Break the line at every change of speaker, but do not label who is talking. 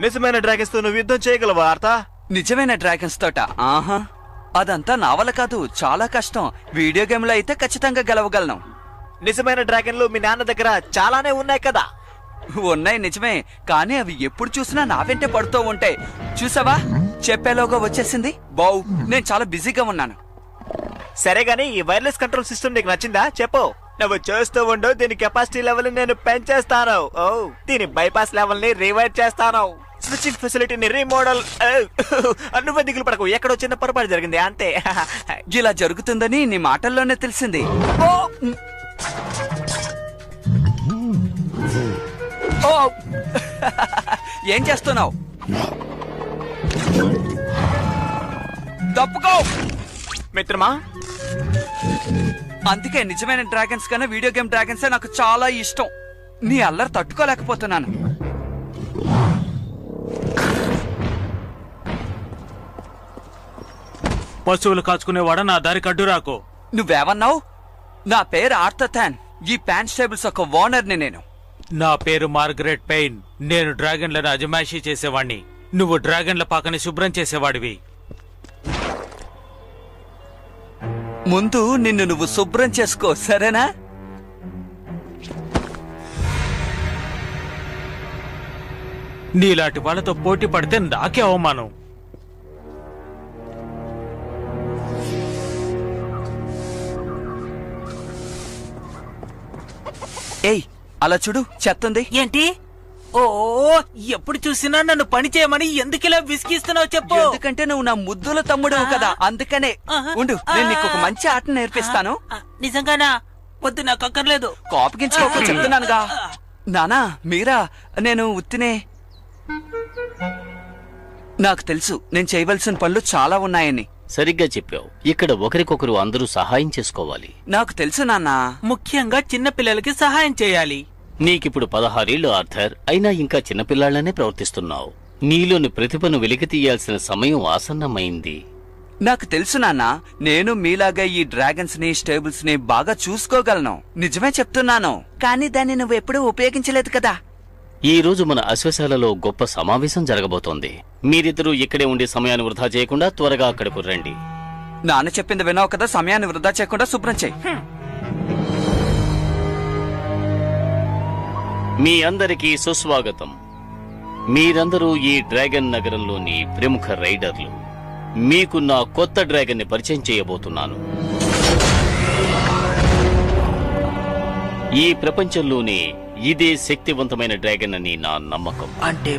నిజమైన డ్రాగన్స్ తో నువ్వు యుద్ధం చేయగలవా ఆర్తా?
నిజమైన డ్రాగన్స్ తోట? ఆహా, అదంతా నా వల్ల కాదు, చాలా కష్టం. వీడియో గేమ్ లో అయితే ఖచ్చితంగా గెలవగలను.
నిజమైన డ్రాగన్లు మీ నాన్న దగ్గర చాలానే ఉన్నాయి కదా?
ఉన్నాయి నిజమే, కానీ అవి ఎప్పుడు చూసినా నా వెంటే పడుతూ ఉంటాయి. చూసావా, చెప్పేలోగా వచ్చేసింది. బావు, నేను చాలా బిజీగా ఉన్నాను.
సరే గానీ ఈ వైర్లెస్ కంట్రోల్ సిస్టమ్ నీకు నచ్చిందా? చెప్పు. నువ్వు చూస్తూ ఉండు, దీని కెపాసిటీ లెవెల్ నేను పెంచేస్తాను. ఓ, దీని బైపాస్ లెవెల్ ని రివైడ్ చేస్తాను. స్విచ్చింగ్ ఫెసిలిటీని రీమోడల్. నువ్వే దిగులు పడకు, ఎక్కడో చిన్న పొరపాటు జరిగింది అంతే.
ఇలా జరుగుతుందని నీ మాటల్లోనే తెలిసింది. ఏం చేస్తున్నావు? తప్పుకో
మిత్రమా.
అందుకే నిజమైన డ్రాగన్స్ కన్నా వీడియో గేమ్ డ్రాగన్సే నాకు చాలా ఇష్టం. నీ అల్లరి తట్టుకోలేకపోతున్నాను.
పశువులు కాచుకునేవాడ, నా దారి కడ్డు రాకు.
నువ్వేమన్నావు? నా పేరు ఆర్థర్. ఈ ప్యాన్ స్టేబుల్స్ ఒక ఓనర్ని నేను.
నా పేరు మార్గరెట్ పెయిన్. నేను డ్రాగన్లను అజమాయిషీ చేసేవాణ్ణి. నువ్వు డ్రాగన్ల పాకని శుభ్రం చేసేవాడివి.
ముందు నిన్ను నువ్వు శుభ్రం చేసుకో, సరేనా?
నీలాంటి వాళ్ళతో పోటీ పడితే నాకే అవమానం.
ఏయ్, అలా చూడు, చెత్తుంది.
ఏంటి? ఓ, ఎప్పుడు చూసినా నన్ను పని చేయమని ఎందుకిలా విసిగిస్తున్నావు చెప్పు.
ఎందుకంటే నువ్వు నా ముద్దుల తమ్ముడు కదా, అందుకనే. ఉండు, నేను నీకు ఒక మంచి ఆట నేర్పిస్తాను.
నిజంగానా? వద్దు, నాకు అక్కర్లేదు.
కోపగించుకోకు, చెప్తున్నానుగా. నానా, మీరా, నేను ఉత్తినే. నాకు తెలుసు నేను చేయవలసిన పనులు చాలా ఉన్నాయని.
సరిగ్గా చెప్పావు. ఇక్కడ ఒకరికొకరు అందరూ సహాయం చేసుకోవాలి.
నాకు తెలుసు నాన్నా.
ముఖ్యంగా చిన్న పిల్లలకి సహాయం చేయాలి.
నీకిప్పుడు 16 ఏళ్లు ఆర్థర్, అయినా ఇంకా చిన్నపిల్లాళ్లనే ప్రవర్తిస్తున్నావు. నీలోని ప్రతిభను వెలికి తీయాల్సిన సమయం ఆసన్నమైంది.
నాకు తెలుసు నాన్నా, నేను మీలాగా ఈ డ్రాగన్స్ ని స్టేబుల్స్ ని బాగా చూసుకోగలను. నిజమే చెప్తున్నాను, కానీ దాన్ని నువ్వు ఎప్పుడూ ఉపయోగించలేదు కదా.
ఈ రోజు మన అశ్వశాలలో గొప్ప సమావేశం జరగబోతోంది. మీరిద్దరూ ఇక్కడే ఉండే సమయాన్ని వృధా చేయకుండా త్వరగా అక్కడకు రండి.
నాన్న చెప్పింది విన్నావు కదా, సమయాన్ని వృధా చేయకుండా శుభ్రం చేయి.
మీ అందరికీ సుస్వాగతం. మీరందరూ ఈ డ్రాగన్ నగరంలోని ప్రముఖ రైడర్లు. మీకు నా కొత్త డ్రాగన్ ని పరిచయం చేయబోతున్నాను. ఈ ప్రపంచంలోనే ఇదే శక్తివంతమైన డ్రాగన్ అని నా నమ్మకం.
అంటే